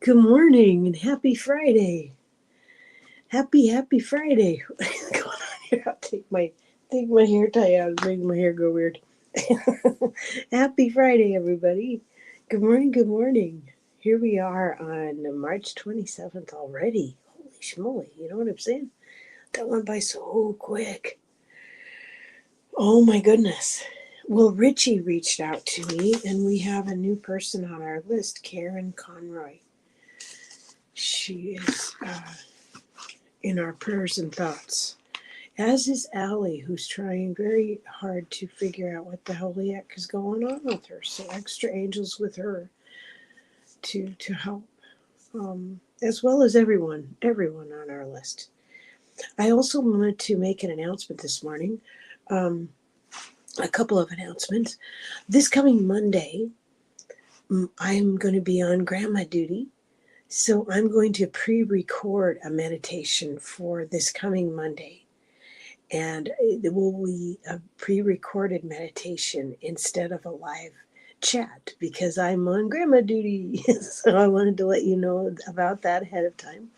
Good morning and happy Friday. Happy Friday. What's going on here? I'll take my hair tie out and make my hair go weird. Happy Friday, everybody. Good morning, good morning. Here we are on March 27th already. Holy schmoly, you know what I'm saying? That went by so quick. Oh my goodness. Well, Richie reached out to me, and we have a new person on our list, Karen Conroy. She is in our prayers and thoughts, as is Allie, who's trying very hard to figure out what the holy heck is going on with her. So extra angels with her to help, as well as everyone on our list. I also wanted to make an announcement this morning, a couple of announcements. This coming Monday, I'm going to be on grandma duty. So I'm going to pre-record a meditation for this coming Monday. And it will be a pre-recorded meditation instead of a live chat because I'm on grandma duty. So I wanted to let you know about that ahead of time.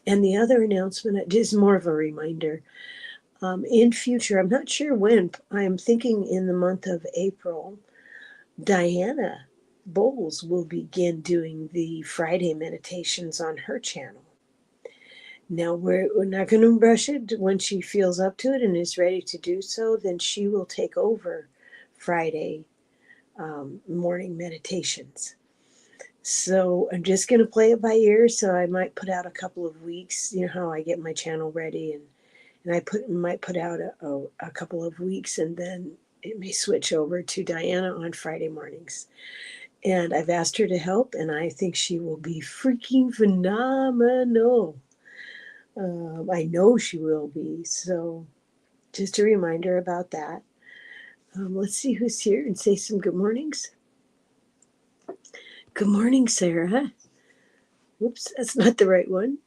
And the other announcement, just more of a reminder, in future, I'm not sure when, I'm thinking in the month of April, Diana Bowles will begin doing the Friday meditations on her channel. Now, we're not going to rush it. When she feels up to it and is ready to do so, then she will take over Friday morning meditations. So I'm just going to play it by ear. So I might put out a couple of weeks, you know how I get my channel ready, and I might put out a couple of weeks, and then it may switch over to Diana on Friday mornings. And I've asked her to help, and I think she will be freaking phenomenal. I know she will be. So just a reminder about that. Let's see who's here and say some good mornings. Good morning, Sarah. Whoops, that's not the right one.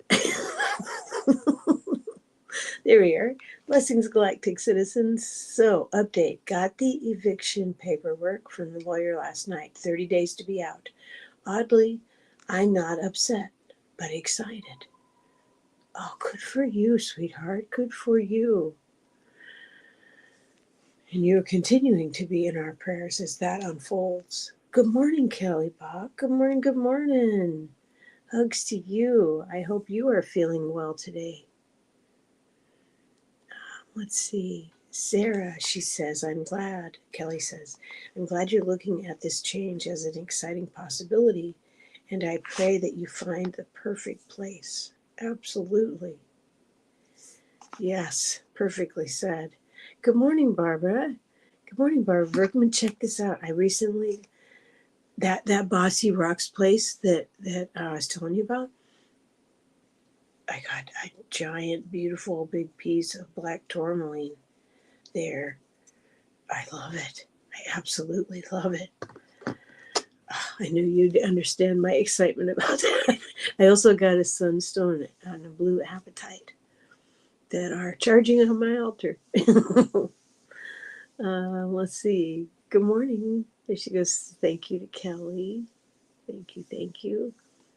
There we are. Blessings, Galactic Citizens. So, update. Got the eviction paperwork from the lawyer last night. 30 days to be out. Oddly, I'm not upset, but excited. Oh, good for you, sweetheart. Good for you. And you're continuing to be in our prayers as that unfolds. Good morning, Kelly Bob. Good morning, good morning. Hugs to you. I hope you are feeling well today. Let's see. Sarah, she says, I'm glad. Kelly says, I'm glad you're looking at this change as an exciting possibility, and I pray that you find the perfect place. Absolutely. Yes, perfectly said. Good morning, Barbara. Good morning, Barbara Berkman. Check this out. I recently, that Bossy Rocks place that I was telling you about, I got a giant, beautiful, big piece of black tourmaline there. I love it. I absolutely love it. I knew you'd understand my excitement about that. I also got a sunstone and a blue apatite that are charging on my altar. Let's see. Good morning. There she goes. Thank you to Kelly. Thank you. Thank you.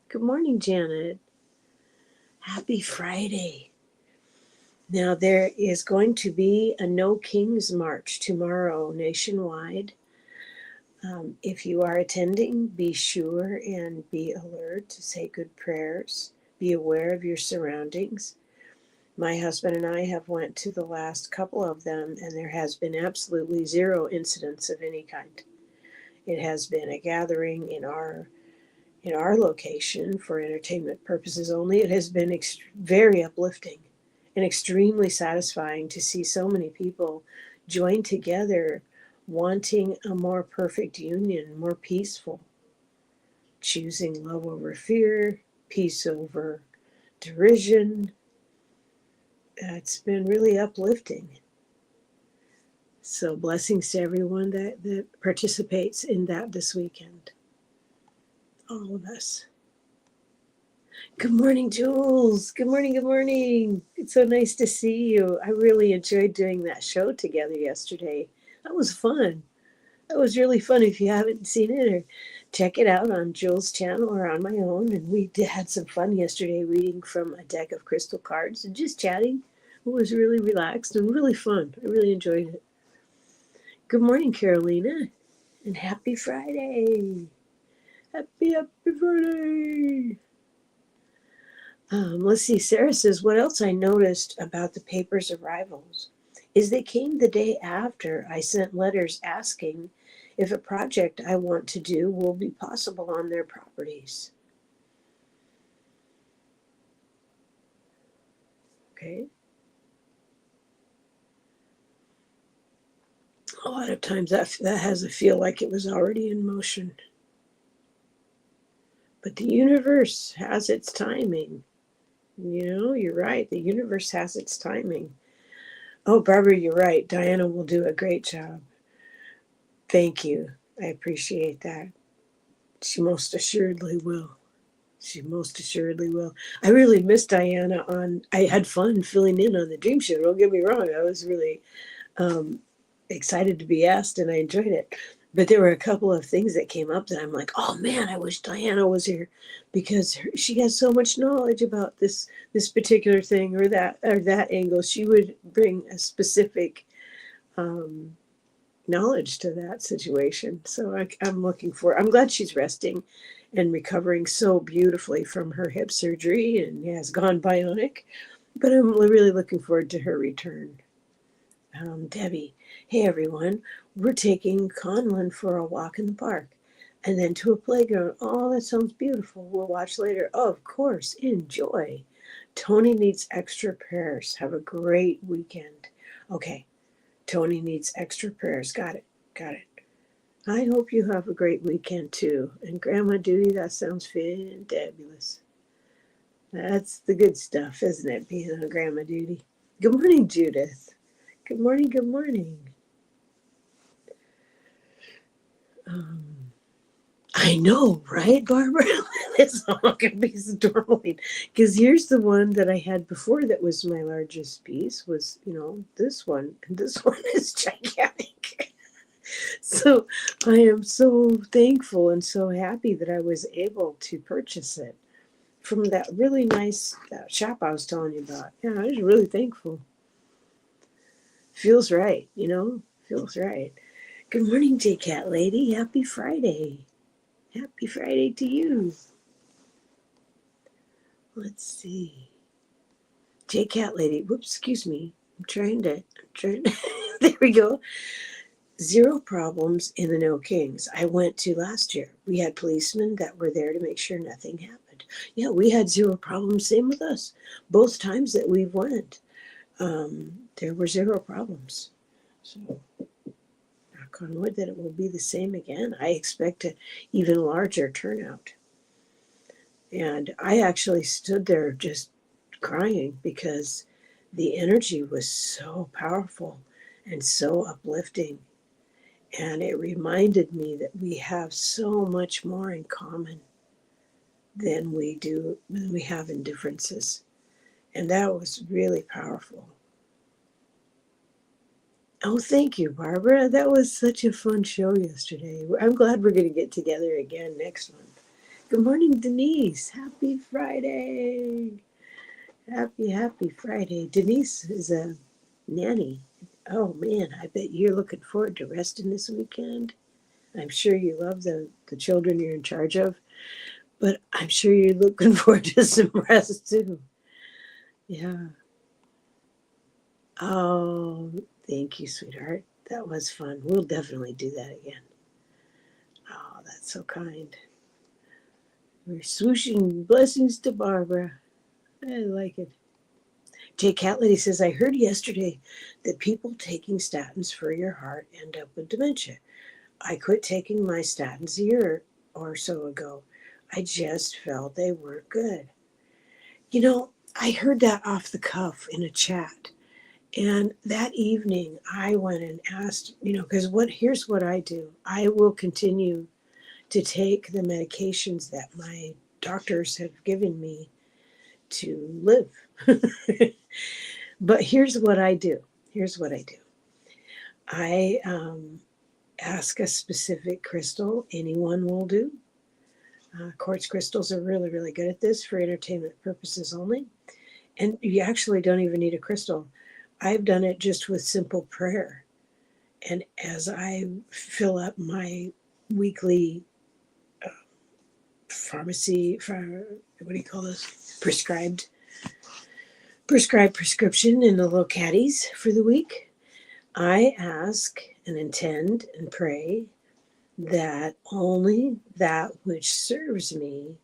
Good morning, Janet. Happy Friday. Now, there is going to be a No Kings March tomorrow nationwide. If you are attending, be sure and be alert to say good prayers. Be aware of your surroundings. My husband and I have went to the last couple of them, and there has been absolutely zero incidents of any kind. It has been a gathering in our location for entertainment purposes only. It has been very uplifting and extremely satisfying to see so many people join together, wanting a more perfect union, more peaceful, choosing love over fear, peace over derision. It's been really uplifting. So blessings to everyone that participates in that this weekend. All of us. Good morning, Jules. Good morning, good morning. It's so nice to see you. I really enjoyed doing that show together yesterday. That was fun. That was really fun. If you haven't seen it or check it out on Jules' channel or on my own. And we had some fun yesterday reading from a deck of crystal cards and just chatting. It was really relaxed and really fun. I really enjoyed it. Good morning, Carolina, and happy Friday. Happy Friday. Let's see. Sarah says, what else I noticed about the paper's arrivals is they came the day after I sent letters asking if a project I want to do will be possible on their properties. Okay. A lot of times that has a feel like it was already in motion. But the universe has its timing. You know, you're right. The universe has its timing. Oh, Barbara, you're right. Diana will do a great job. Thank you. I appreciate that. She most assuredly will. She most assuredly will. I really miss Diana I had fun filling in on the dream show. Don't get me wrong. I was really excited to be asked and I enjoyed it. But there were a couple of things that came up that I'm like, oh man, I wish Diana was here because she has so much knowledge about this particular thing or that angle. She would bring a specific knowledge to that situation. So I'm glad she's resting and recovering so beautifully from her hip surgery and has gone bionic. But I'm really looking forward to her return. Debbie, hey everyone, we're taking Conlon for a walk in the park and then to a playground. Oh, that sounds beautiful. We'll watch later. Oh, of course, enjoy. Tony needs extra prayers. Have a great weekend. Okay, Tony needs extra prayers. Got it. I hope you have a great weekend too. And Grandma Duty, that sounds fantabulous. That's the good stuff, isn't it? Being on Grandma Duty. Good morning, Judith. Good morning. I know, right, Barbara? It's all gonna be storming. Because here's the one that I had before that was my largest piece was, this one. And this one is gigantic. So I am so thankful and so happy that I was able to purchase it from that really nice shop I was telling you about. Yeah, I was really thankful. Feels right, feels right. Good morning, J Cat Lady. Happy Friday. Happy Friday to you. Let's see. J Cat Lady. Whoops, excuse me. I'm trying to there we go. 0 problems in the No Kings. I went to last year. We had policemen that were there to make sure nothing happened. Yeah, we had 0 problems. Same with us. Both times that we went, there were 0 problems. So, knock on wood that it will be the same again. I expect an even larger turnout. And I actually stood there just crying because the energy was so powerful and so uplifting. And it reminded me that we have so much more in common than we have in differences. And that was really powerful. Oh, thank you, Barbara. That was such a fun show yesterday. I'm glad we're going to get together again next month. Good morning, Denise. Happy Friday. Happy Friday. Denise is a nanny. Oh, man, I bet you're looking forward to resting this weekend. I'm sure you love the children you're in charge of, but I'm sure you're looking forward to some rest too. Yeah. Oh, thank you, sweetheart. That was fun. We'll definitely do that again. Oh, that's so kind. We're swooshing blessings to Barbara. I like it. Jay Catlady says, I heard yesterday that people taking statins for your heart end up with dementia. I quit taking my statins a year or so ago. I just felt they weren't good. I heard that off the cuff in a chat. And that evening I went and asked, because here's what I do. I will continue to take the medications that my doctors have given me to live. But here's what I do. I ask a specific crystal. Anyone will do. Quartz crystals are really, really good at this for entertainment purposes only. And you actually don't even need a crystal. I've done it just with simple prayer. And as I fill up my weekly pharmacy, what do you call this? Prescribed prescription in the little caddies for the week, I ask and intend and pray that only that which serves me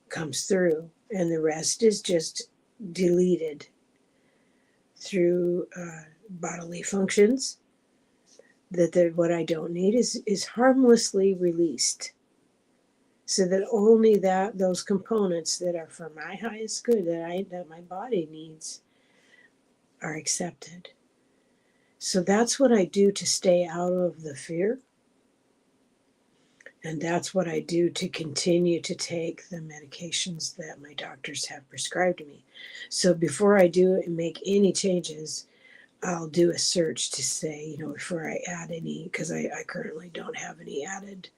comes through, and the rest is just deleted through bodily functions. That what I don't need is harmlessly released, so that only those components that are for my highest good, that my body needs, are accepted. So that's what I do to stay out of the fear. And that's what I do to continue to take the medications that my doctors have prescribed to me. So before I do make any changes, I'll do a search to say, before I add any, because I currently don't have any added,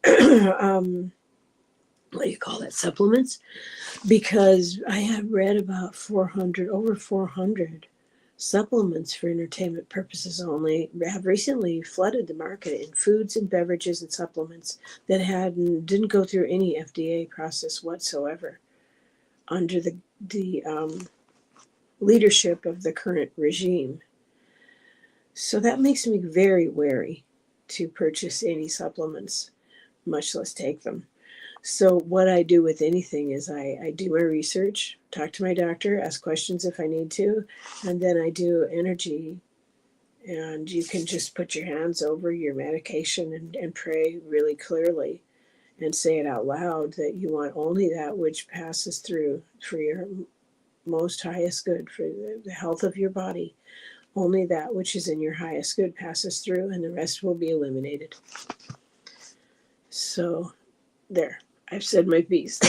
what do you call that, supplements? Because I have read about over 400 supplements for entertainment purposes only have recently flooded the market in foods and beverages and supplements that didn't go through any FDA process whatsoever under the leadership of the current regime. So that makes me very wary to purchase any supplements, much less take them. So what I do with anything is I do my research, talk to my doctor, ask questions if I need to, and then I do energy. And you can just put your hands over your medication and pray really clearly and say it out loud that you want only that which passes through for your most highest good, for the health of your body. Only that which is in your highest good passes through, and the rest will be eliminated. So there. I've said my piece.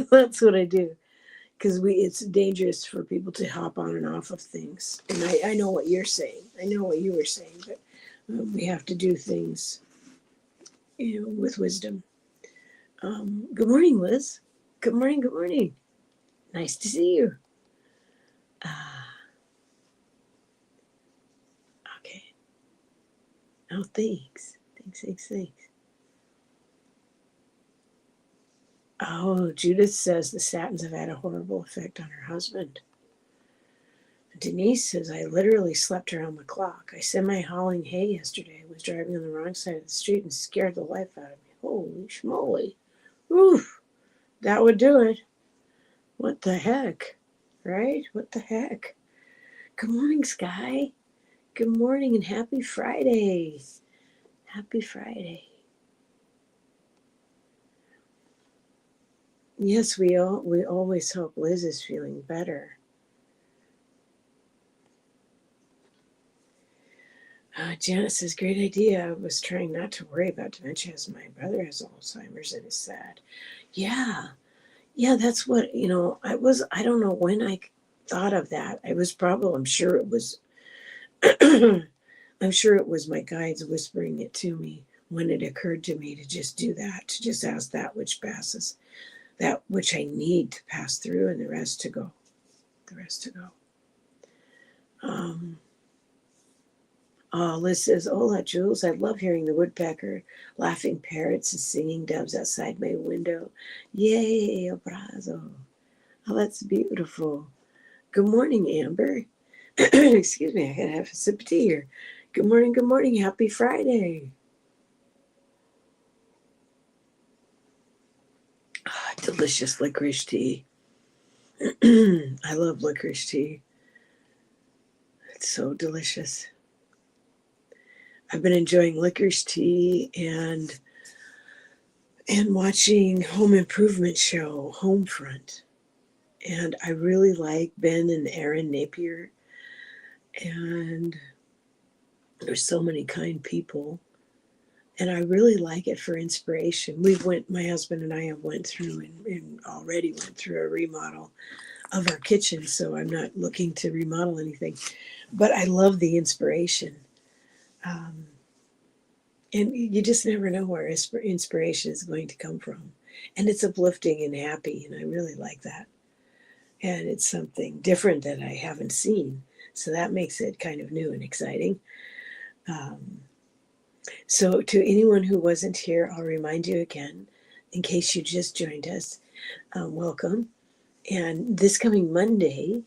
That's what I do. Because it's dangerous for people to hop on and off of things. And I know what you're saying. I know what you were saying. But we have to do things, with wisdom. Good morning, Liz. Good morning, good morning. Nice to see you. Okay. Oh, thanks. Thanks. Oh, Judith says the statins have had a horrible effect on her husband. Denise says, I literally slept around the clock. I semi-hauling hay yesterday. I was driving on the wrong side of the street and scared the life out of me. Holy schmoly. Oof, that would do it. What the heck, right? What the heck? Good morning, Sky. Good morning and happy Friday. Happy Friday. Yes, we always hope Liz is feeling better. Janet says, great idea. I was trying not to worry about dementia as my brother has Alzheimer's and is sad. Yeah, that's what, I don't know when I thought of that. I'm sure it was, I'm sure it was my guides whispering it to me when it occurred to me to just do that, to just ask that which passes, that which I need to pass through, and the rest to go. Liz says, hola, Jules. I love hearing the woodpecker, laughing parrots, and singing doves outside my window. Yay, abrazo. Oh, that's beautiful. Good morning, Amber. Excuse me, I gotta have a sip of tea here. Good morning. Happy Friday. Delicious licorice tea. I love licorice tea. It's so delicious. I've been enjoying licorice tea and watching home improvement show Homefront. And I really like Ben and Erin Napier. And there's so many kind people. And I really like it for inspiration. My husband and I have went through and already went through a remodel of our kitchen. So I'm not looking to remodel anything, but I love the inspiration. And you just never know where inspiration is going to come from. And it's uplifting and happy, and I really like that. And it's something different that I haven't seen. So that makes it kind of new and exciting. Um, so, to anyone who wasn't here, I'll remind you again, in case you just joined us, welcome. And this coming Monday,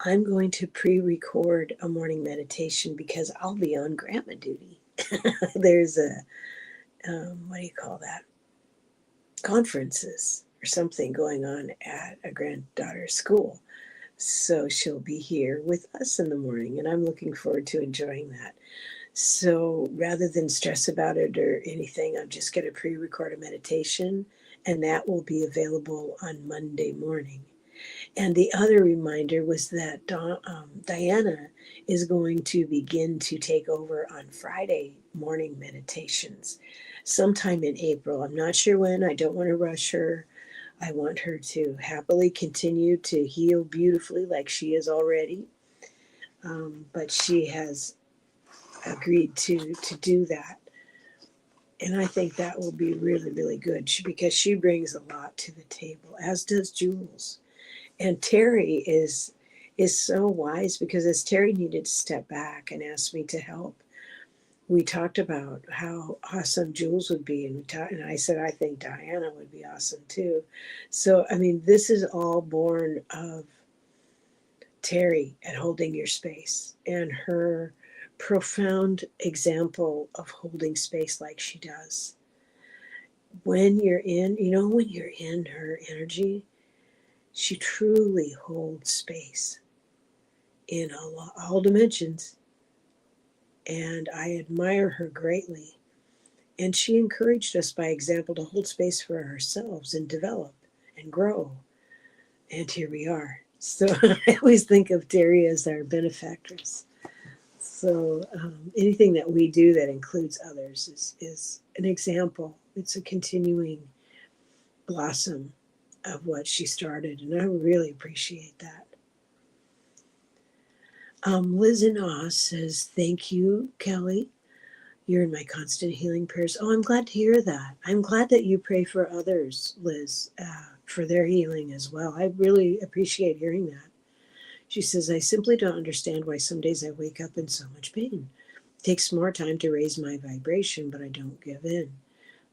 I'm going to pre record a morning meditation because I'll be on grandma duty. There's a, what do you call that? Conferences or something going on at a granddaughter's school. So she'll be here with us in the morning, and I'm looking forward to enjoying that. So rather than stress about it or anything, I'm just going to pre record a meditation, and that will be available on Monday morning. And the other reminder was that Diana is going to begin to take over on Friday morning meditations sometime in April. I'm not sure when. I don't want to rush her. I want her to happily continue to heal beautifully like she is already. But she has agreed to do that. And I think that will be really, really good because she brings a lot to the table, as does Jules. And Teri is so wise because as Teri needed to step back and ask me to help, we talked about how awesome Jules would be, and I said I think Diana would be awesome too. So I mean, this is all born of Teri and holding your space and her profound example of holding space like she does. When when you're in her energy, she truly holds space in all dimensions. And I admire her greatly. And she encouraged us by example to hold space for ourselves and develop and grow. And here we are. So I always think of Teri as our benefactress. So anything that we do that includes others is an example. It's a continuing blossom of what she started. And I really appreciate that. Liz in Oz says, thank you, Kelly. You're in my constant healing prayers. Oh, I'm glad to hear that. I'm glad that you pray for others, Liz, for their healing as well. I really appreciate hearing that. She says, I simply don't understand why some days I wake up in so much pain. It takes more time to raise my vibration, but I don't give in.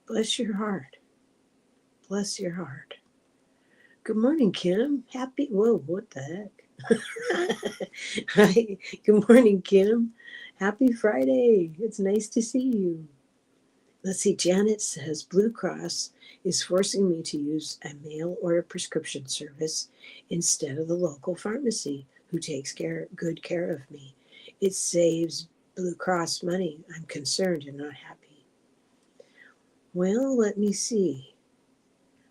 Bless your heart. Bless your heart. Good morning, Kim. Whoa, what the heck? Hi, good morning, Kim. Happy Friday. It's nice to see you. Let's see, Janet says Blue Cross is forcing me to use a mail order prescription service instead of the local pharmacy who takes good care of me. It saves Blue Cross money. I'm concerned and not happy. Well, let me see.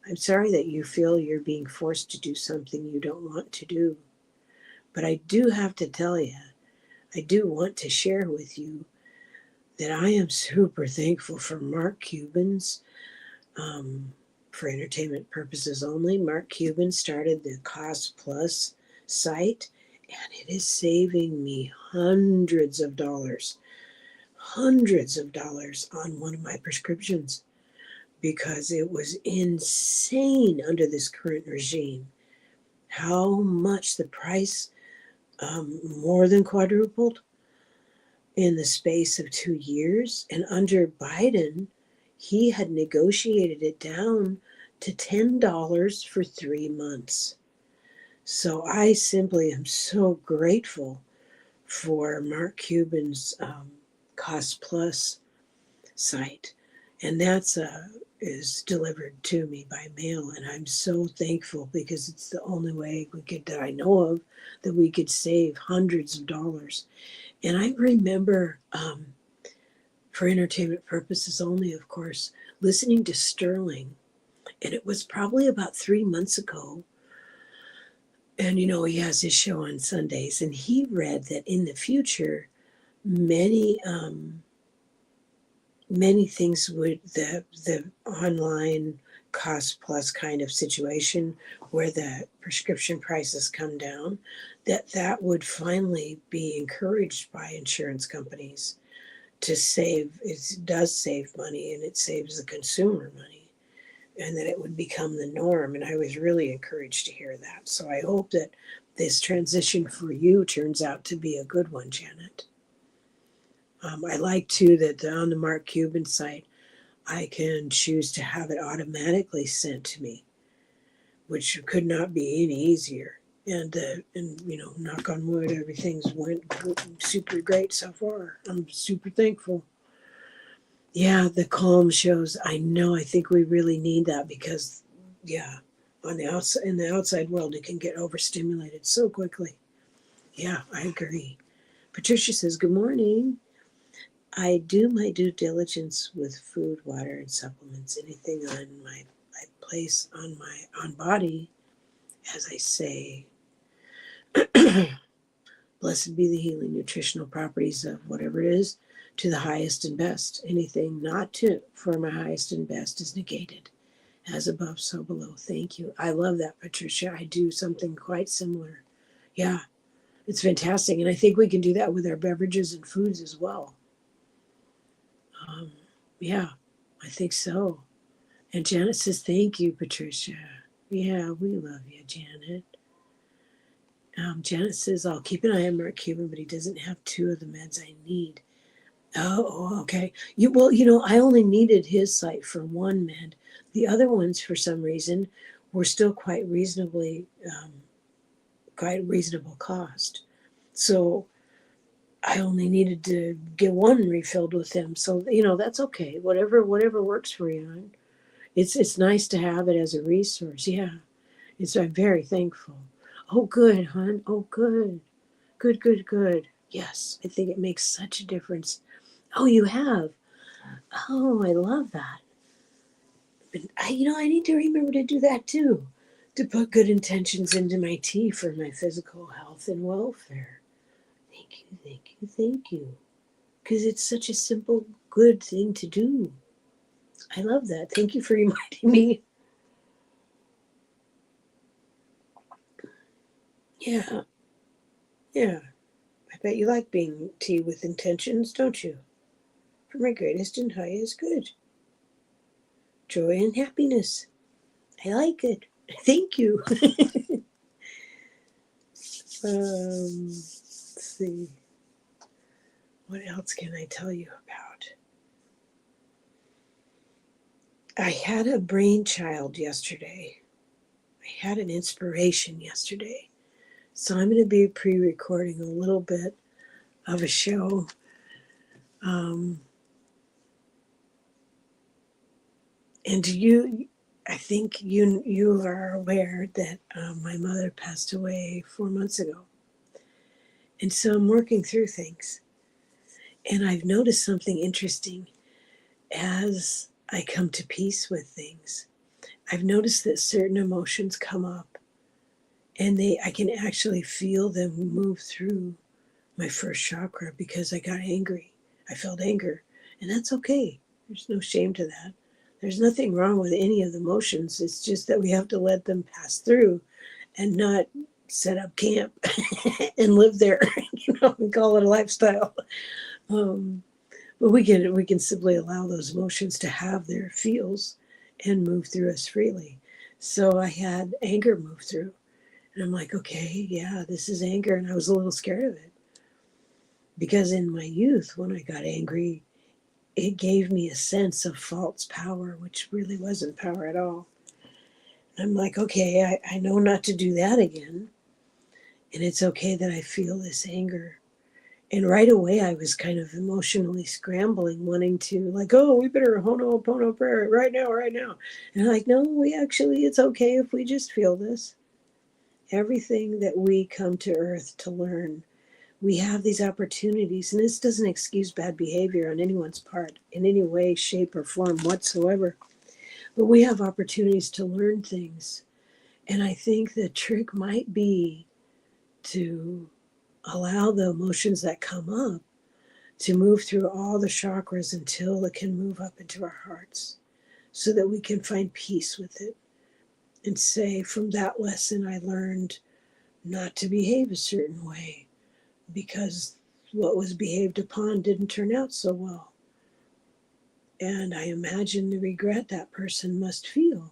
I'm sorry that you feel you're being forced to do something you don't want to do. But I do have to tell you, I do want to share with you that I am super thankful for Mark Cuban's, for entertainment purposes only. Mark Cuban started the Cost Plus site, and it is saving me hundreds of dollars on one of my prescriptions because it was insane under this current regime how much the price more than quadrupled in the space of 2 years. And under Biden, he had negotiated it down to $10 for 3 months. So I simply am so grateful for Mark Cuban's Cost Plus site. And that's is delivered to me by mail. And I'm so thankful because it's the only way that I know of that we could save hundreds of dollars. And I remember, for entertainment purposes only, of course, listening to Sterling. And it was probably about 3 months ago. And, he has his show on Sundays. And he read that in the future, many things would, the online cost plus kind of situation where the prescription prices come down, that would finally be encouraged by insurance companies to save. It does save money, and it saves the consumer money, and that it would become the norm. And I was really encouraged to hear that. So I hope that this transition for you turns out to be a good one, Janet. I like too that on the Mark Cuban site, I can choose to have it automatically sent to me, which could not be any easier. And knock on wood, everything's went super great so far. I'm super thankful. Yeah, the calm shows. I know. I think we really need that because, yeah, on the outside in the outside world, it can get overstimulated so quickly. Yeah, I agree. Patricia says, "Good morning. I do my due diligence with food, water, and supplements. Anything on I place on my on body, as I say." Blessed be the healing nutritional properties of whatever it is to the highest and best. Anything not to for my highest and best is negated. As above, so below. Thank you. I love that, Patricia. I do something quite similar. Yeah, it's fantastic. And I think we can do that with our beverages and foods as well. Um, yeah, I think so. And Janet says, thank you, Patricia. Yeah, we love you, Janet. Janet says, I'll keep an eye on Mark Cuban, but he doesn't have two of the meds I need. Oh, okay. I only needed his site for one med. The other ones, for some reason, were still quite reasonable cost. So I only needed to get one refilled with him. So that's okay. Whatever works for you. It's nice to have it as a resource. Yeah, I'm very thankful. Oh, good, hon. Oh, good. Good, good, good. Yes, I think it makes such a difference. Oh, you have? Oh, I love that. But I need to remember to do that too, to put good intentions into my tea for my physical health and welfare. Thank you, thank you, thank you. Because it's such a simple, good thing to do. I love that. Thank you for reminding me. Yeah, yeah. I bet you like being tea with intentions, don't you? For my greatest and highest good. Joy and happiness. I like it. Thank you. Let's see. What else can I tell you about? I had a brainchild yesterday. I had an inspiration yesterday. So I'm going to be pre-recording a little bit of a show. And I think you are aware that my mother passed away 4 months ago. And so I'm working through things. And I've noticed something interesting as I come to peace with things. I've noticed that certain emotions come up and I can actually feel them move through my first chakra because I got angry. I felt anger, and that's okay. There's no shame to that. There's nothing wrong with any of the emotions. It's just that we have to let them pass through and not set up camp and live there, and call it a lifestyle. Um, but we can simply allow those emotions to have their feels and move through us freely. So I had anger move through, and I'm like, okay, yeah, this is anger, and I was a little scared of it because in my youth, when I got angry, it gave me a sense of false power, which really wasn't power at all. And I'm like, okay, I know not to do that again, and it's okay that I feel this anger. And right away, I was kind of emotionally scrambling, wanting to, like, oh, we better Ho'oponopono prayer right now, right now. And I'm like, no, it's okay if we just feel this. Everything that we come to earth to learn, we have these opportunities. And this doesn't excuse bad behavior on anyone's part in any way, shape, or form whatsoever. But we have opportunities to learn things. And I think the trick might be to allow the emotions that come up to move through all the chakras until it can move up into our hearts so that we can find peace with it and say, from that lesson, I learned not to behave a certain way because what was behaved upon didn't turn out so well. And I imagine the regret that person must feel.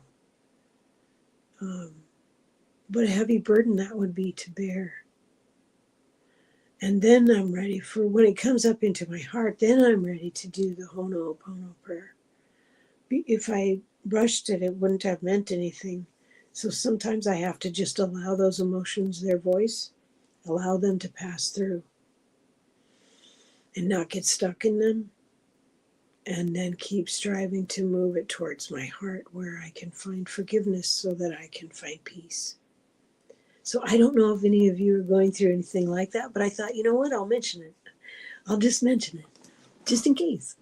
What a heavy burden that would be to bear. And then I'm ready for when it comes up into my heart, then I'm ready to do the Ho'oponopono prayer. If I rushed it, it wouldn't have meant anything. So sometimes I have to just allow those emotions their voice, allow them to pass through and not get stuck in them, and then keep striving to move it towards my heart where I can find forgiveness so that I can find peace. So I don't know if any of you are going through anything like that, but I thought, you know what, I'll mention it. I'll just mention it, just in case.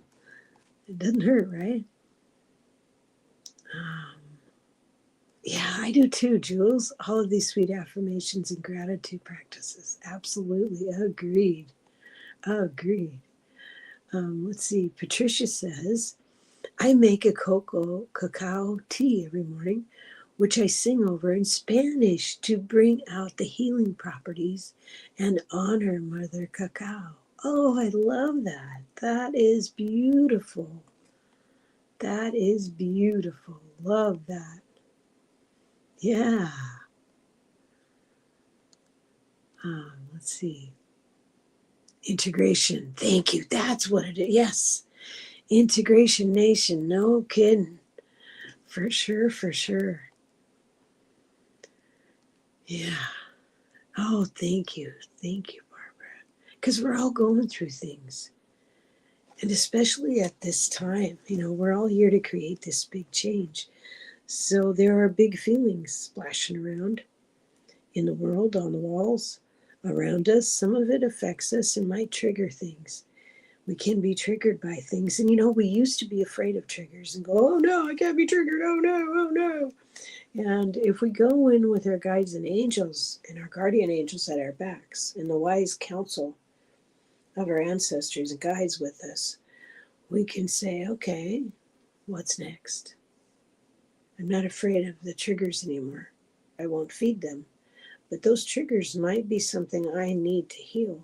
It doesn't hurt, right? Yeah, I do too, Jules. All of these sweet affirmations and gratitude practices. Absolutely. Agreed. Agreed. Let's see. Patricia says, I make a cacao tea every morning, which I sing over in Spanish to bring out the healing properties and honor Mother Cacao. Oh, I love that. That is beautiful. That is beautiful. Love that. Yeah. Let's see. Integration. Thank you. That's what it is. Yes. Integration Nation. No kidding. For sure. For sure. Yeah. Oh, thank you. Thank you, Barbara. Because we're all going through things. And especially at this time, we're all here to create this big change. So there are big feelings splashing around in the world, on the walls, around us. Some of it affects us and might trigger things. We can be triggered by things. And we used to be afraid of triggers and go, oh no, I can't be triggered. Oh no, oh no. And if we go in with our guides and angels and our guardian angels at our backs and the wise counsel of our ancestors and guides with us, we can say, okay, what's next? I'm not afraid of the triggers anymore. I won't feed them. But those triggers might be something I need to heal.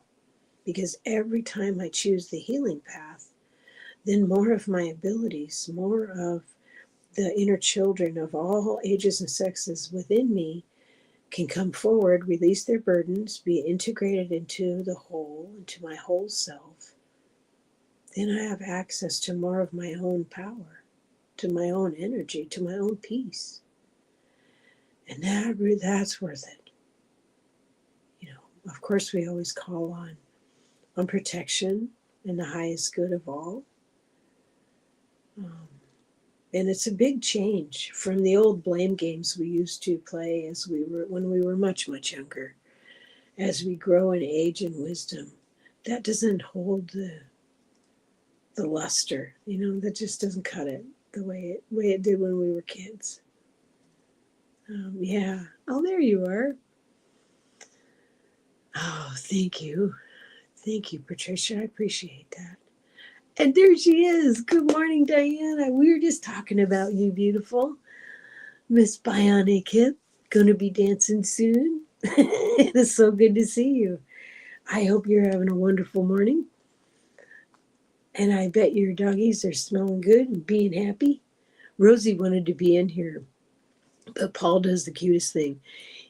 Because every time I choose the healing path, then more of my abilities, more of the inner children of all ages and sexes within me can come forward, release their burdens, be integrated into the whole, into my whole self. Then I have access to more of my own power, to my own energy, to my own peace. And that's worth it. Of course, we always call on protection and the highest good of all. And it's a big change from the old blame games we used to play when we were much, much younger. As we grow in age and wisdom, that doesn't hold the luster, that just doesn't cut it the way it did when we were kids. Yeah. Oh, there you are. Oh, thank you. Thank you, Patricia. I appreciate that. And there she is. Good morning, Diana. We were just talking about you, beautiful. Miss Bionic Hip. Gonna be dancing soon. It is so good to see you. I hope you're having a wonderful morning. And I bet your doggies are smelling good and being happy. Rosie wanted to be in here, but Paul does the cutest thing.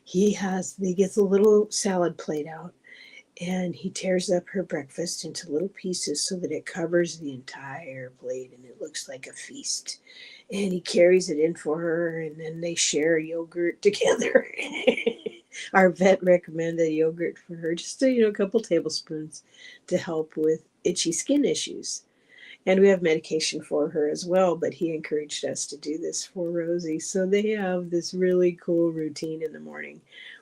He gets a little salad plate out, and he tears up her breakfast into little pieces so that it covers the entire plate and it looks like a feast. And he carries it in for her, and then they share yogurt together. Our vet recommended yogurt for her, just a couple tablespoons to help with itchy skin issues. And we have medication for her as well, but he encouraged us to do this for Rosie. So they have this really cool routine in the morning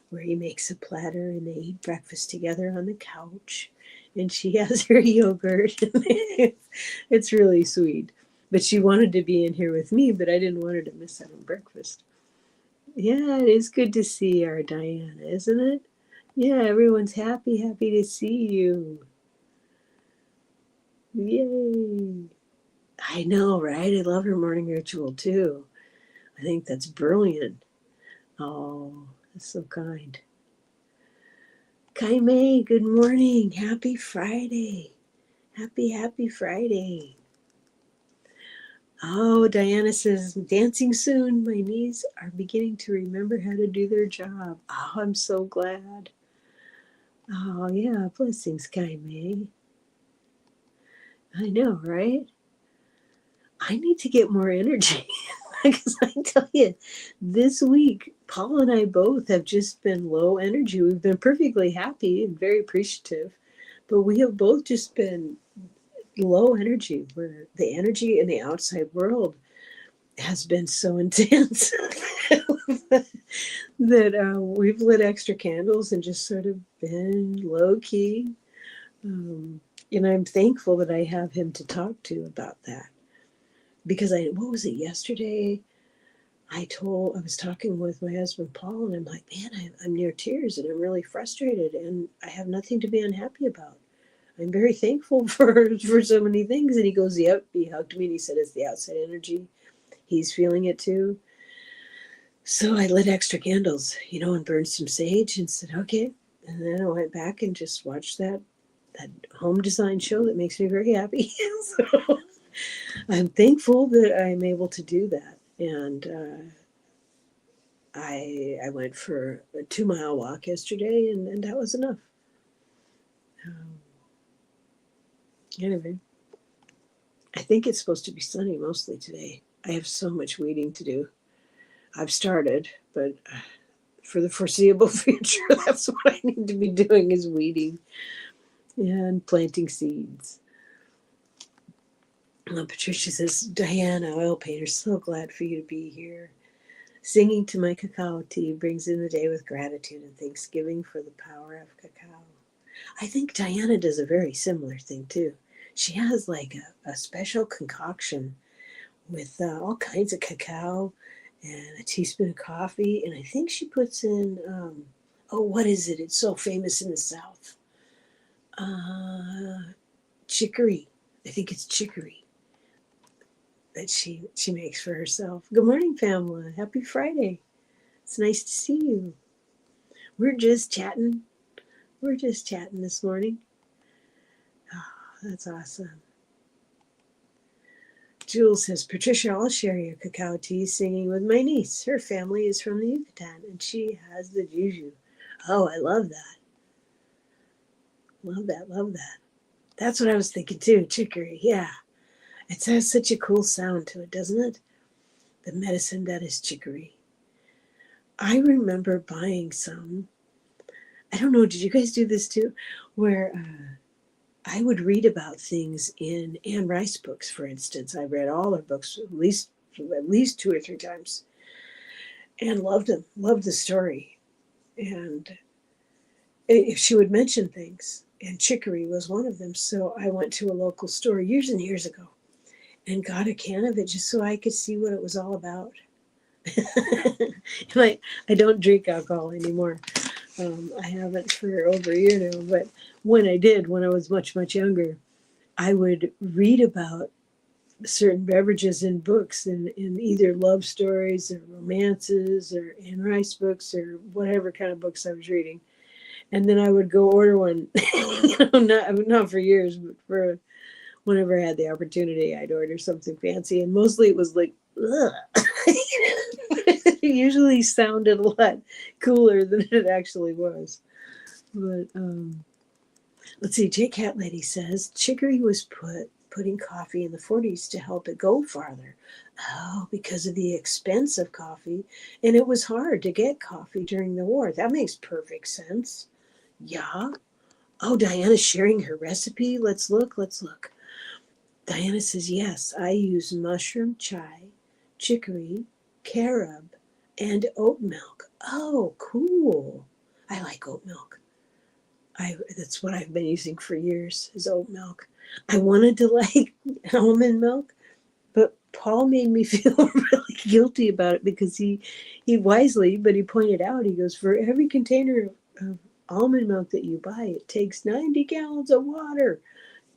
where he makes a platter and they eat breakfast together on the couch. And she has her yogurt. It's really sweet. But she wanted to be in here with me, but I didn't want her to miss out on breakfast. Yeah, it is good to see our Diana, isn't it? Yeah, everyone's happy to see you. Yay. I know, right? I love her morning ritual too. I think that's brilliant. Oh, that's so kind. Kaime, good morning. Happy Friday. Happy Friday. Oh, Diana says, dancing soon. My knees are beginning to remember how to do their job. Oh, I'm so glad. Oh, yeah, blessings, Kaime. I know, right? I need to get more energy. Because I tell you, this week, Paul and I both have just been low energy. We've been perfectly happy and very appreciative, but we have both just been low energy, where the energy in the outside world has been so intense that we've lit extra candles and just sort of been low key. Um, and I'm thankful that I have him to talk to about that. Because what was it yesterday? I was talking with my husband Paul, and I'm like, man, I'm near tears, and I'm really frustrated, and I have nothing to be unhappy about. I'm very thankful for so many things. And he goes, yep. He hugged me and he said, it's the outside energy. He's feeling it too. So I lit extra candles, and burned some sage and said, okay. And then I went back and just watched that home design show that makes me very happy. So I'm thankful that I'm able to do that. And I went for a 2 mile walk yesterday, and that was enough. Um, anyway, I think it's supposed to be sunny mostly today. I have so much weeding to do. I've started, but for the foreseeable future, that's what I need to be doing is weeding and planting seeds. Patricia says, Diana, oil painter, so glad for you to be here. Singing to my cacao tea brings in the day with gratitude and thanksgiving for the power of cacao. I think Diana does a very similar thing too. She has like a special concoction with all kinds of cacao and a teaspoon of coffee. And I think she puts in, what is it? It's so famous in the South. Chicory. I think it's chicory that she makes for herself. Good morning, Pamela. Happy Friday. It's nice to see you. We're just chatting. We're just chatting this morning. Oh, that's awesome. Jules says, Patricia, I'll share your cacao tea singing with my niece. Her family is from the Yucatan and she has the juju. Oh, I love that. Love that, love that. That's what I was thinking too, chicory. Yeah. It has such a cool sound to it, doesn't it? The medicine that is chicory. I remember buying some. I don't know, did you guys do this too? Where I would read about things in Anne Rice books, for instance. I read all her books at least 2 or 3 times and loved them, loved the story. And if she would mention things, and chicory was one of them. So I went to a local store years and years ago and got a can of it just so I could see what it was all about. I don't drink alcohol anymore. I haven't for over a year now, but when I did, when I was much, much younger, I would read about certain beverages in books, in either love stories or romances or Anne Rice books or whatever kind of books I was reading. And then I would go order one, not for years, but for whenever I had the opportunity, I'd order something fancy. And mostly it was like, ugh. It usually sounded a lot cooler than it actually was. But let's see, J Cat Lady says chicory was putting coffee in the 40s to help it go farther. Oh, because of the expense of coffee. And it was hard to get coffee during the war. That makes perfect sense. Yeah. Oh, Diana's sharing her recipe. Let's look. Diana says, yes, I use mushroom chai, chicory, carob, and oat milk. Oh, cool. I like oat milk. That's what I've been using for years is oat milk. I wanted to like almond milk, but Paul made me feel really guilty about it because he wisely, but he pointed out, he goes, for every container of almond milk that you buy, it takes 90 gallons of water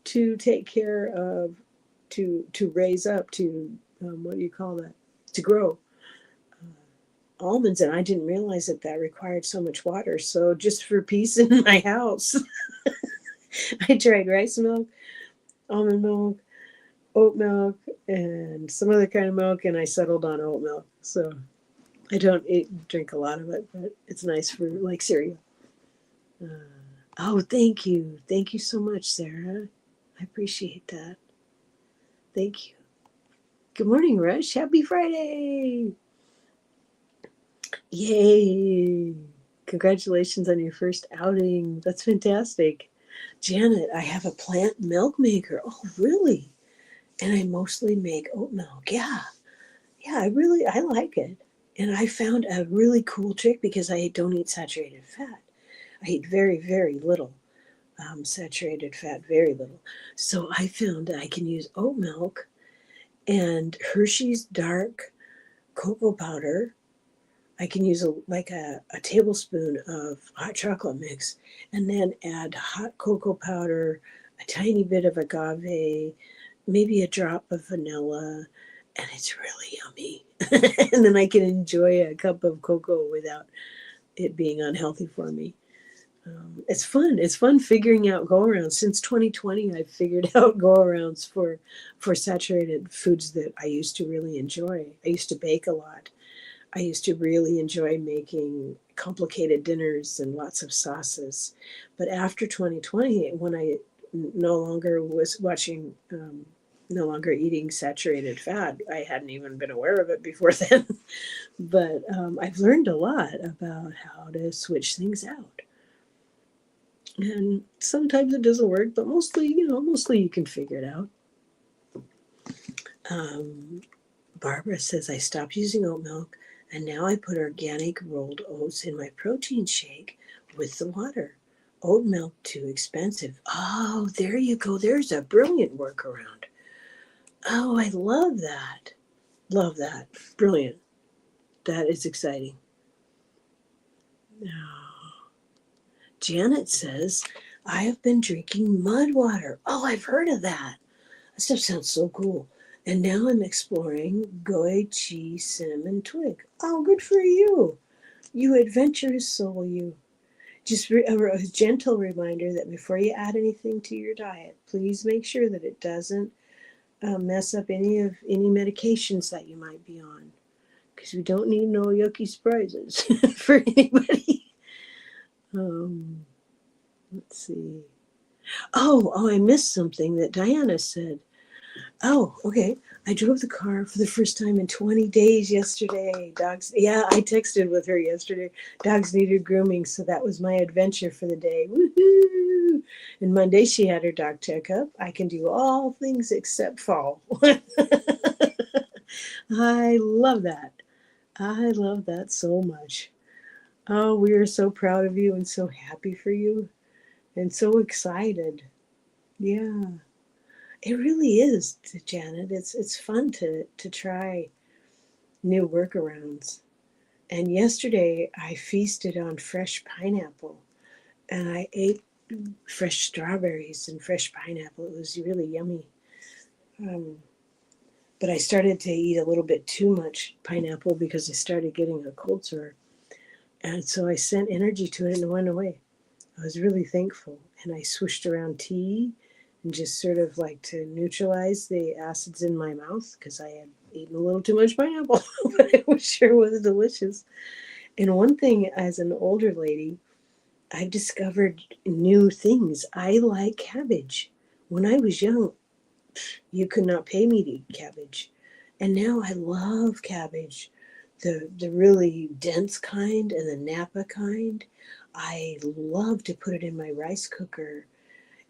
to take care of, to raise up, to what do you call that, to grow almonds, and I didn't realize that that required so much water. So just for peace in my house, I tried rice milk, almond milk, oat milk, and some other kind of milk, and I settled on oat milk. So I don't drink a lot of it, but it's nice for like cereal. Uh, oh, thank you. Thank you so much, Sarah. I appreciate that. Thank you. Good morning, Rush. Happy Friday. Yay. Congratulations on your first outing. That's fantastic. Janet, I have a plant milk maker. Oh, really? And I mostly make oat milk. Yeah. Yeah, I like it. And I found a really cool trick because I don't eat saturated fat. I eat very, very little saturated fat, very little. So I found that I can use oat milk and Hershey's dark cocoa powder. I can use a tablespoon of hot chocolate mix and then add hot cocoa powder, a tiny bit of agave, maybe a drop of vanilla, and it's really yummy. And then I can enjoy a cup of cocoa without it being unhealthy for me. It's fun. It's fun figuring out go arounds. Since 2020, I've figured out go arounds for saturated foods that I used to really enjoy. I used to bake a lot. I used to really enjoy making complicated dinners and lots of sauces. But after 2020, when I no longer was watching, no longer eating saturated fat, I hadn't even been aware of it before then. But I've learned a lot about how to switch things out. And sometimes it doesn't work, but mostly you can figure it out. Um, Barbara says, I stopped using oat milk and now I put organic rolled oats in my protein shake with the water. Oat milk too expensive. Oh, there you go. There's a brilliant workaround. Oh, I love that. Love that. Brilliant. That is exciting. Oh. Janet says, I have been drinking mud water. Oh, I've heard of that. That stuff sounds so cool. And now I'm exploring goji chi cinnamon twig. Oh, good for you. You adventurous soul, you. Just a gentle reminder that before you add anything to your diet, please make sure that it doesn't mess up any medications that you might be on, because we don't need no yucky surprises for anybody. Um, let's see. Oh, I missed something that Diana said. Oh, okay. I drove the car for the first time in 20 days yesterday. Dogs, yeah, I texted with her yesterday. Dogs needed grooming, so that was my adventure for the day. Woohoo! And Monday she had her dog checkup. I can do all things except fall. I love that. I love that so much. Oh, we are so proud of you and so happy for you and so excited. Yeah. It really is, Janet. It's fun to try new workarounds. And yesterday I feasted on fresh pineapple and I ate fresh strawberries and fresh pineapple. It was really yummy. Um, but I started to eat a little bit too much pineapple because I started getting a cold sore. And so I sent energy to it and it went away. I was really thankful. And I swished around tea and just sort of like to neutralize the acids in my mouth because I had eaten a little too much pineapple, but it sure was delicious. And one thing, as an older lady, I've discovered new things. I like cabbage. When I was young, you could not pay me to eat cabbage. And now I love cabbage, the really dense kind and the Napa kind. I love to put it in my rice cooker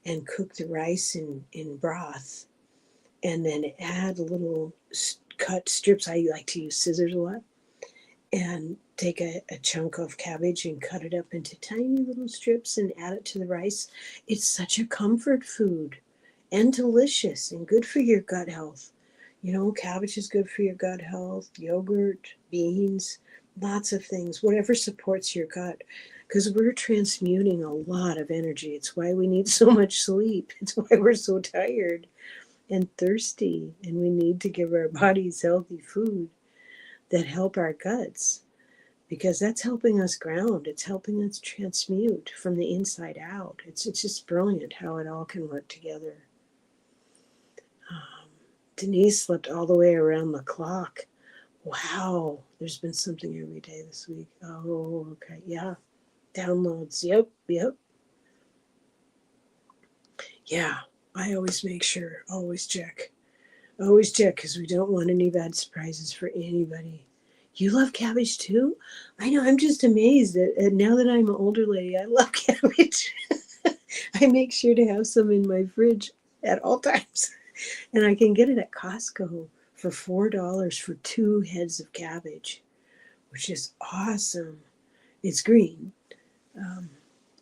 and cook the rice in broth and then add little cut strips. I like to use scissors a lot and take a chunk of cabbage and cut it up into tiny little strips and add it to the rice. It's such a comfort food and delicious and good for your gut health. You know, cabbage is good for your gut health, yogurt, beans, lots of things, whatever supports your gut. Because we're transmuting a lot of energy. It's why we need so much sleep. It's why we're so tired and thirsty. And we need to give our bodies healthy food that help our guts. because that's helping us ground. It's helping us transmute from the inside out. It's just brilliant how it all can work together. Denise slept all the way around the clock. Wow, there's been something every day this week. Oh, okay, yeah. Downloads. Yep, yep. Yeah, I always make sure, always check. Always check because we don't want any bad surprises for anybody. You love cabbage too? I know, I'm just amazed that now that I'm an older lady, I love cabbage. I make sure to have some in my fridge at all times. And I can get it at Costco for $4 for 2 heads of cabbage, which is awesome. It's green, um,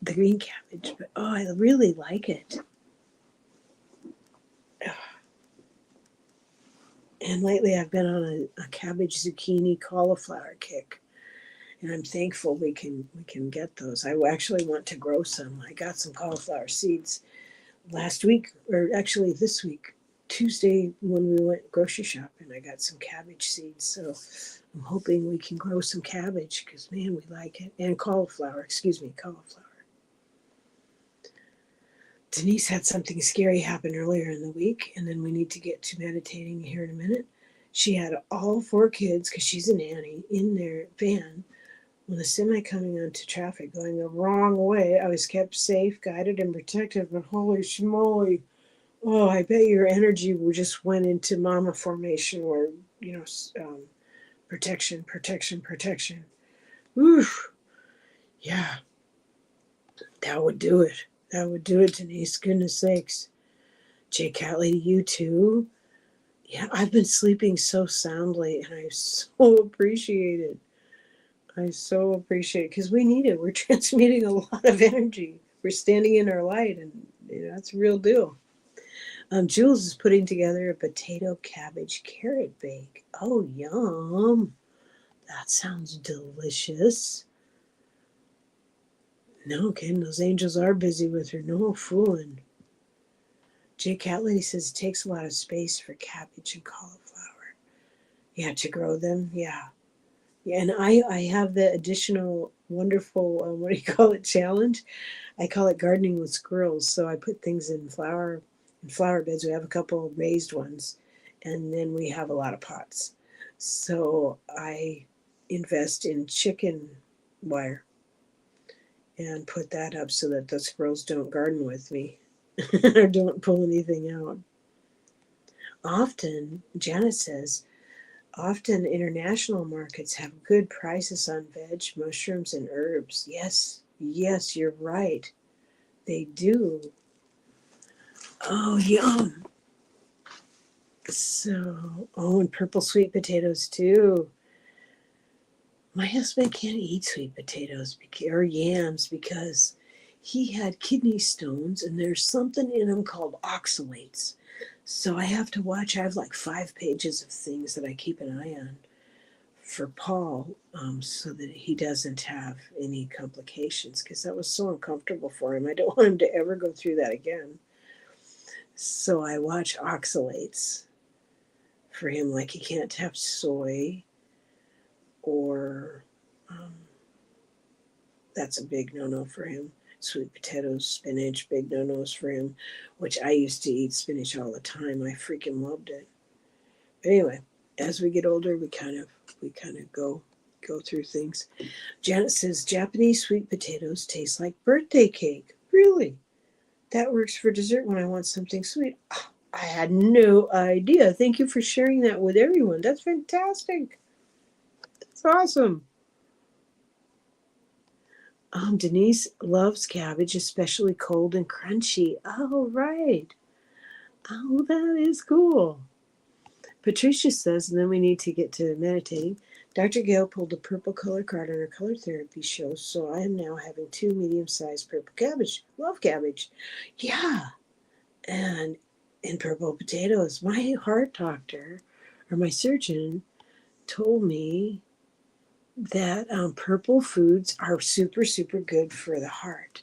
the green cabbage, but oh, I really like it. And lately I've been on a cabbage, zucchini, cauliflower kick. And I'm thankful we can get those. I actually want to grow some. I got some cauliflower seeds last week, or actually this week, Tuesday when we went grocery shopping. I got some cabbage seeds, so I'm hoping we can grow some cabbage because man, we like it. And cauliflower, cauliflower. Denise had something scary happen earlier in the week, and then we need to get to meditating here in a minute. She had all 4 kids, because she's a nanny, in their van when the semi coming onto traffic going the wrong way. I was kept safe, guided, and protected, but holy schmoly. Oh, I bet your energy just went into mama formation where, protection, protection, protection. Oof. Yeah, that would do it. That would do it, Denise. Goodness sakes. J Cat Lady, you too? Yeah, I've been sleeping so soundly and I so appreciate it. I so appreciate it because we need it. We're transmitting a lot of energy. We're standing in our light, and that's a real deal. Jules is putting together a potato, cabbage, carrot bake. Oh, yum. That sounds delicious. No, Ken, those angels are busy with her. No fooling. J Cat Lady says it takes a lot of space for cabbage and cauliflower. Yeah, to grow them. Yeah. Yeah, and I have the additional wonderful, what do you call it, challenge? I call it gardening with squirrels. So I put things in flower beds. We have a couple raised ones, and then we have a lot of pots. So I invest in chicken wire and put that up so that the squirrels don't garden with me or don't pull anything out. Often, Janet says, often international markets have good prices on veg, mushrooms, and herbs. Yes, yes, you're right. They do. Oh, yum. So, oh, and purple sweet potatoes too. My husband can't eat sweet potatoes or yams because he had kidney stones and there's something in them called oxalates. So I have to watch. I have like 5 pages of things that I keep an eye on for Paul, so that he doesn't have any complications, because that was so uncomfortable for him. I don't want him to ever go through that again. So I watch oxalates for him, like he can't have soy or that's a big no-no for him. Sweet potatoes, spinach, big no-nos for him, which I used to eat spinach all the time. I freaking loved it. But anyway, as we get older, we kind of go through things. Janet says Japanese sweet potatoes taste like birthday cake. Really? That works for dessert when I want something sweet. Oh, I had no idea. Thank you for sharing that with everyone. That's fantastic. That's awesome. Denise loves cabbage, especially cold and crunchy. Oh, right. Oh, that is cool. Patricia says, and then we need to get to meditating. Dr. Gail pulled a purple color card on her color therapy show, so I am now having 2 medium-sized purple cabbage. Love cabbage. Yeah. And purple potatoes. My heart doctor, or my surgeon, told me that purple foods are super, super good for the heart.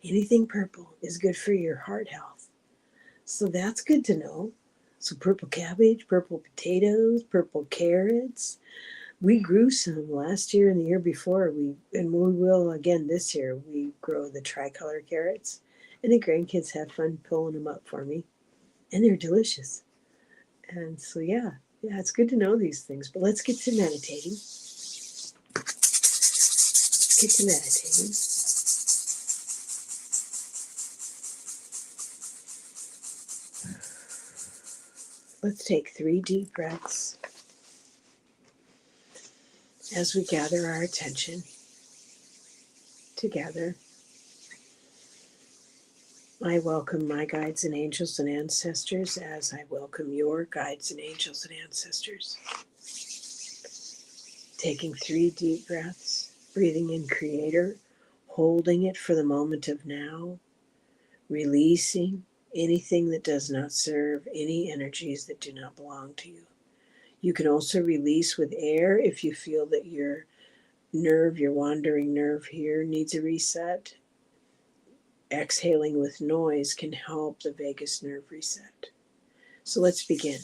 Anything purple is good for your heart health. So that's good to know. So purple cabbage, purple potatoes, purple carrots. We grew some last year and the year before. And we will again this year. We grow the tricolor carrots, and the grandkids have fun pulling them up for me, and they're delicious. And so yeah, it's good to know these things. But let's get to meditating. Let's get to meditating. Let's take 3 deep breaths as we gather our attention together. I welcome my guides and angels and ancestors as I welcome your guides and angels and ancestors. Taking 3 deep breaths, breathing in Creator, holding it for the moment of now, releasing anything that does not serve, any energies that do not belong to you. You can also release with air if you feel that your wandering nerve here needs a reset. Exhaling with noise can help the vagus nerve reset. So let's begin.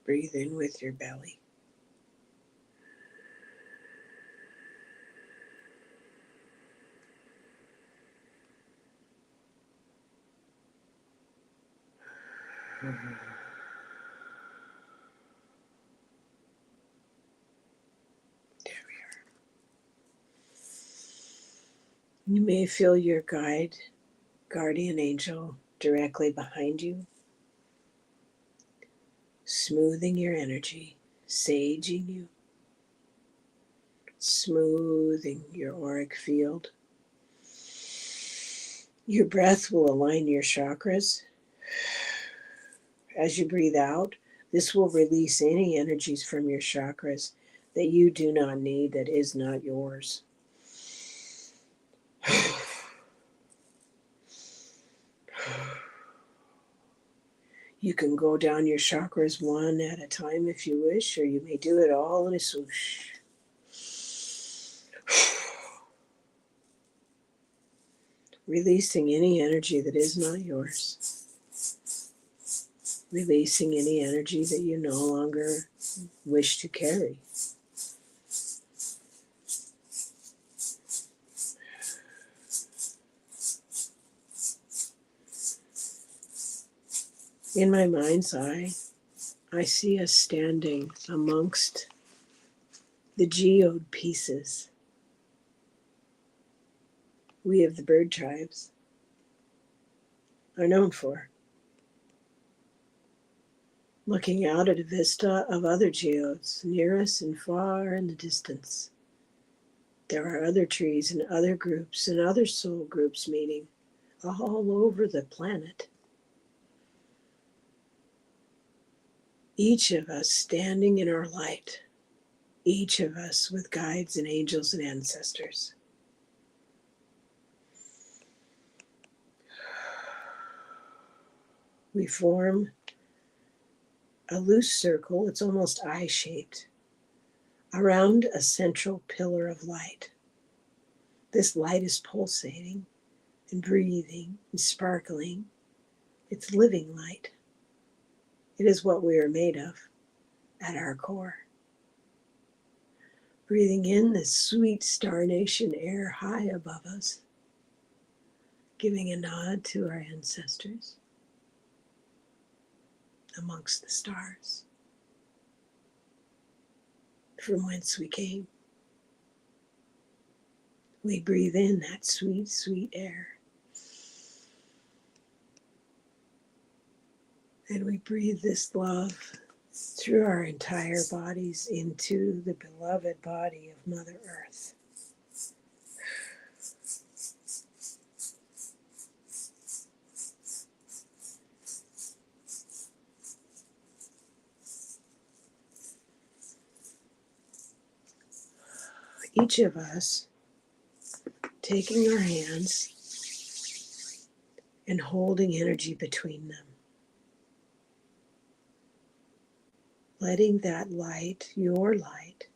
Breathe in with your belly. There we are. You may feel your guardian angel directly behind you, smoothing your energy, saging you, smoothing your auric field. Your breath will align your chakras. As you breathe out, this will release any energies from your chakras that you do not need, that is not yours. You can go down your chakras one at a time if you wish, or you may do it all in a swoosh. Releasing any energy that is not yours. Releasing any energy that you no longer wish to carry. In my mind's eye, I see us standing amongst the geode pieces we of the bird tribes are known for. Looking out at a vista of other geodes near us and far in the distance. There are other trees and other groups and other soul groups meeting all over the planet. Each of us standing in our light, each of us with guides and angels and ancestors. We form a loose circle, it's almost eye-shaped, around a central pillar of light. This light is pulsating and breathing and sparkling. It's living light. It is what we are made of at our core. Breathing in the sweet Star Nation air high above us, giving a nod to our ancestors amongst the stars, from whence we came. We breathe in that sweet, sweet air. And we breathe this love through our entire bodies into the beloved body of Mother Earth. Each of us taking our hands and holding energy between them. Letting that light, your light,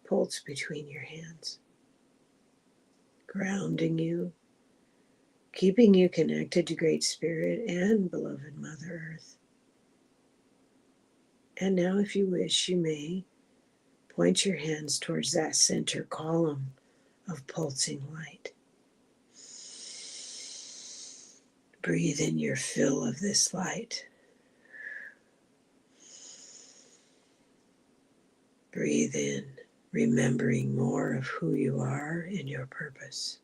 pulse between your hands, grounding you, keeping you connected to Great Spirit and beloved Mother Earth. And now, if you wish, you may point your hands towards that center column of pulsing light. Breathe in your fill of this light. Breathe in, remembering more of who you are and your purpose.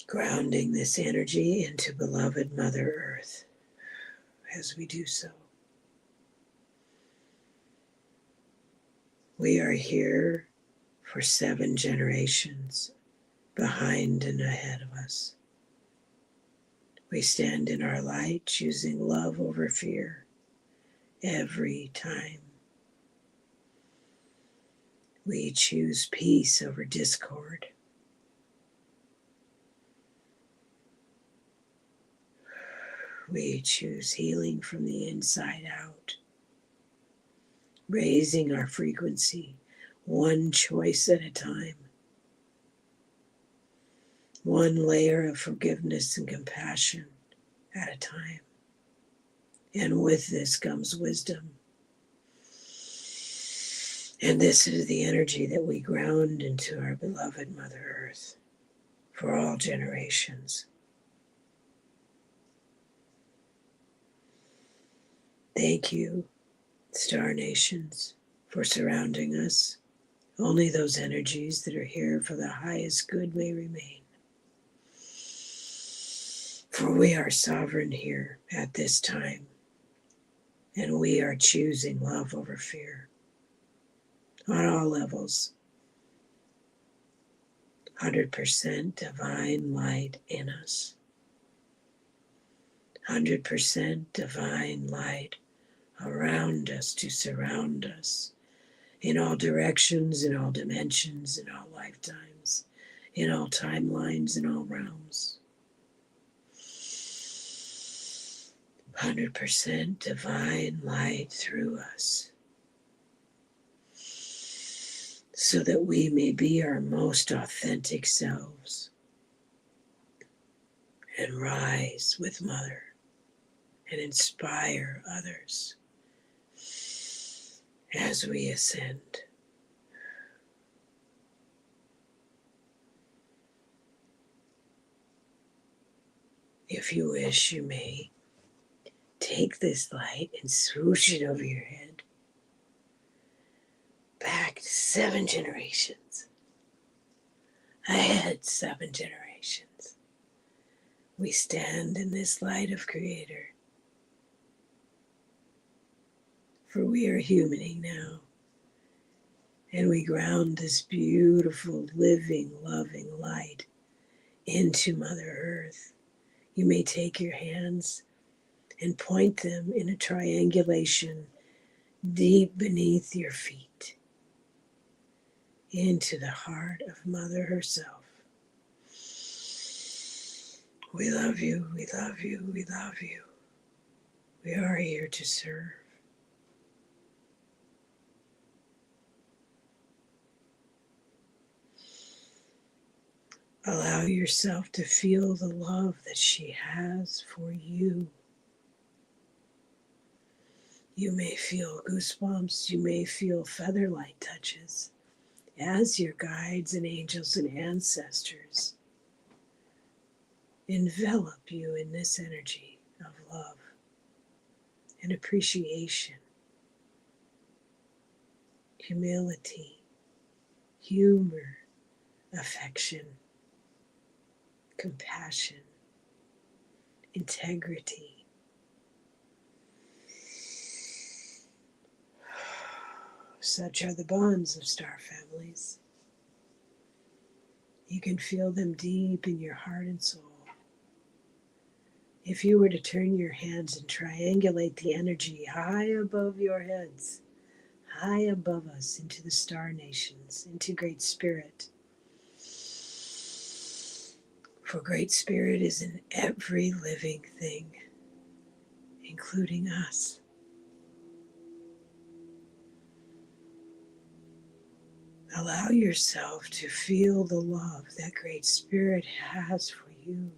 Grounding this energy into beloved Mother Earth as we do so. We are here for 7 generations behind and ahead of us. We stand in our light, choosing love over fear every time. We choose peace over discord. We choose healing from the inside out, raising our frequency one choice at a time, one layer of forgiveness and compassion at a time. And with this comes wisdom. And this is the energy that we ground into our beloved Mother Earth for all generations. Thank you, Star Nations, for surrounding us. Only those energies that are here for the highest good may remain. For we are sovereign here at this time, and we are choosing love over fear on all levels. 100% divine light in us. 100% divine light around us to surround us in all directions, in all dimensions, in all lifetimes, in all timelines, in all realms. 100% divine light through us, so that we may be our most authentic selves and rise with Mother and inspire others as we ascend. If you wish, you may take this light and swoosh it over your head, back 7 generations, ahead 7 generations. We stand in this light of Creator, for we are humaning now, and we ground this beautiful, living, loving light into Mother Earth. You may take your hands and point them in a triangulation deep beneath your feet into the heart of Mother herself. We love you, we love you, we love you. We are here to serve. Allow yourself to feel the love that she has for you. You may feel goosebumps, you may feel feather-light touches as your guides and angels and ancestors envelop you in this energy of love and appreciation, humility, humor, affection, compassion, integrity. Such are the bonds of star families. You can feel them deep in your heart and soul. If you were to turn your hands and triangulate the energy high above your heads, high above us into the star nations, into Great Spirit, For Great Spirit is in every living thing, including us. Allow yourself to feel the love that Great Spirit has for you.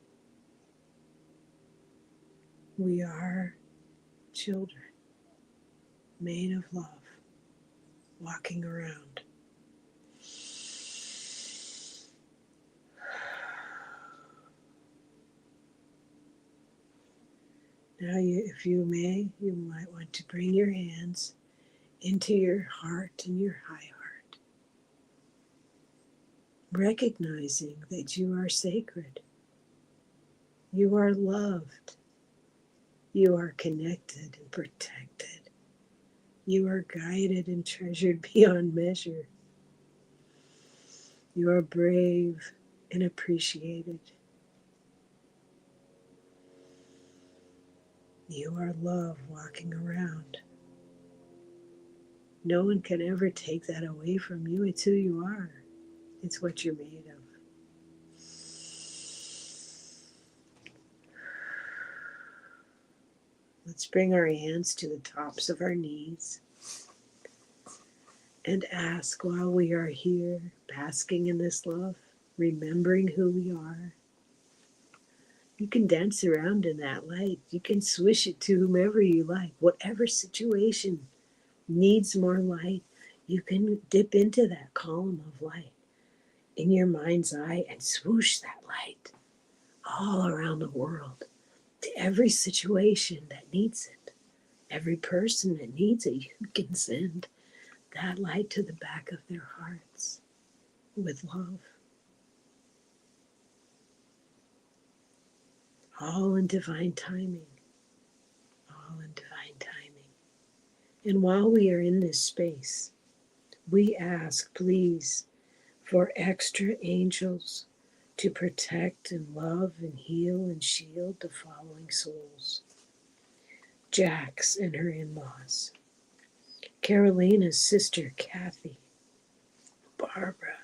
We are children made of love, walking around. Now, if you may, you might want to bring your hands into your heart and your high heart, recognizing that you are sacred, you are loved, you are connected and protected, you are guided and treasured beyond measure, you are brave and appreciated, you are love walking around. No one can ever take that away from you. It's who you are. It's what you're made of. Let's bring our hands to the tops of our knees and ask, while we are here, basking in this love, remembering who we are. You can dance around in that light. You can swish it to whomever you like. Whatever situation needs more light, you can dip into that column of light in your mind's eye and swoosh that light all around the world to every situation that needs it. Every person that needs it, you can send that light to the back of their hearts with love. All in divine timing. All in divine timing. And while we are in this space, we ask, please, for extra angels to protect and love and heal and shield the following souls. Jax and her in-laws, Carolina's sister Kathy, Barbara,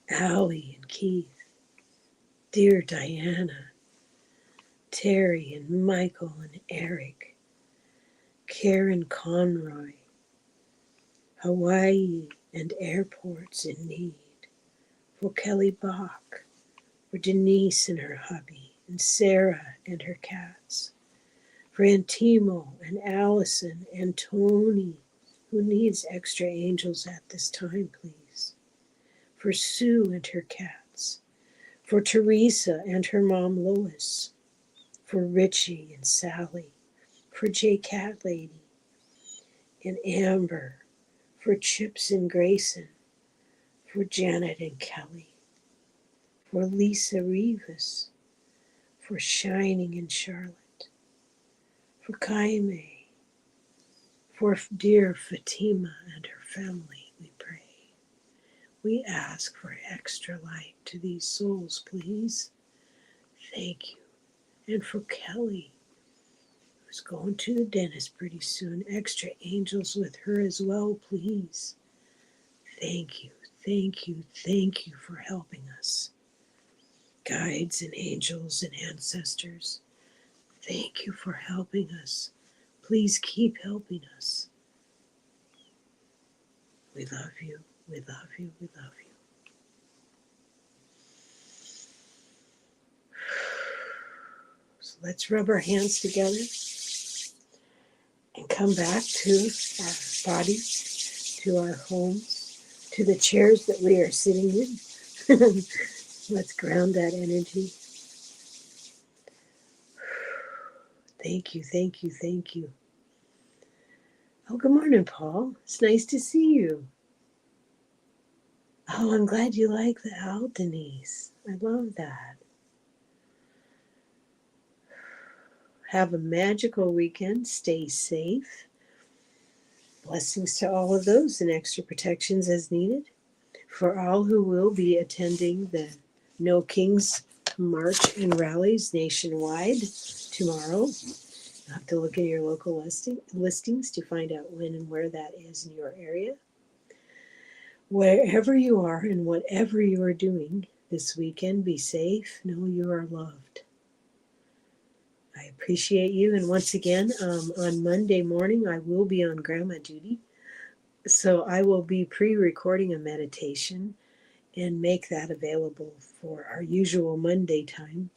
Allie and Keith, dear Diana, Terry and Michael and Eric, Karen Conroy, Hawaii and airports in need, for Kelly Bach, for Denise and her hubby, and Sarah and her cats, for Antimo and Allison and Tony, who needs extra angels at this time, please, for Sue and her cats, for Teresa and her mom Lois, for Richie and Sally, for J Cat Lady and Amber, for Chips and Grayson, for Janet and Kelly, for Lisa Rivas, for Shining and Charlotte, for Kaime, for dear Fatima and her family, we pray. We ask for extra light to these souls, please. Thank you. And for Kelly, who's going to the dentist pretty soon, extra angels with her as well, please. Thank you, thank you, thank you for helping us. Guides and angels and ancestors, thank you for helping us. Please keep helping us. We love you, we love you, we love you. So let's rub our hands together and come back to our bodies, to our homes, to the chairs that we are sitting in. Let's ground that energy. Thank you, thank you, thank you. Oh, good morning, Paul. It's nice to see you. Oh, I'm glad you like the owl, Denise. I love that. Have a magical weekend. Stay safe. Blessings to all of those and extra protections as needed. For all who will be attending the No Kings March and rallies nationwide tomorrow, you'll have to look at your local listings to find out when and where that is in your area. Wherever you are and whatever you are doing, this weekend. Be safe. Know you are loved. I appreciate you. And once again, on Monday morning, I will be on grandma duty. So I will be pre recording a meditation and make that available for our usual Monday time.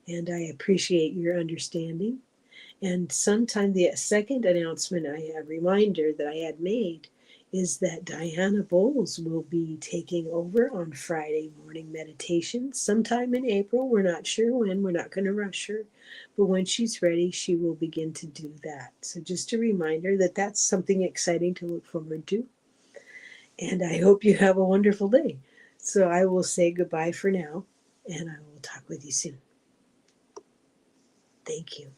And I appreciate your understanding. And sometime the second announcement, a reminder that I had made is that Diana Bowles will be taking over on Friday morning meditation sometime in April. We're not sure when, we're not going to rush her, but when she's ready, she will begin to do that. So just a reminder that that's something exciting to look forward to. And I hope you have a wonderful day. So I will say goodbye for now, and I will talk with you soon. Thank you.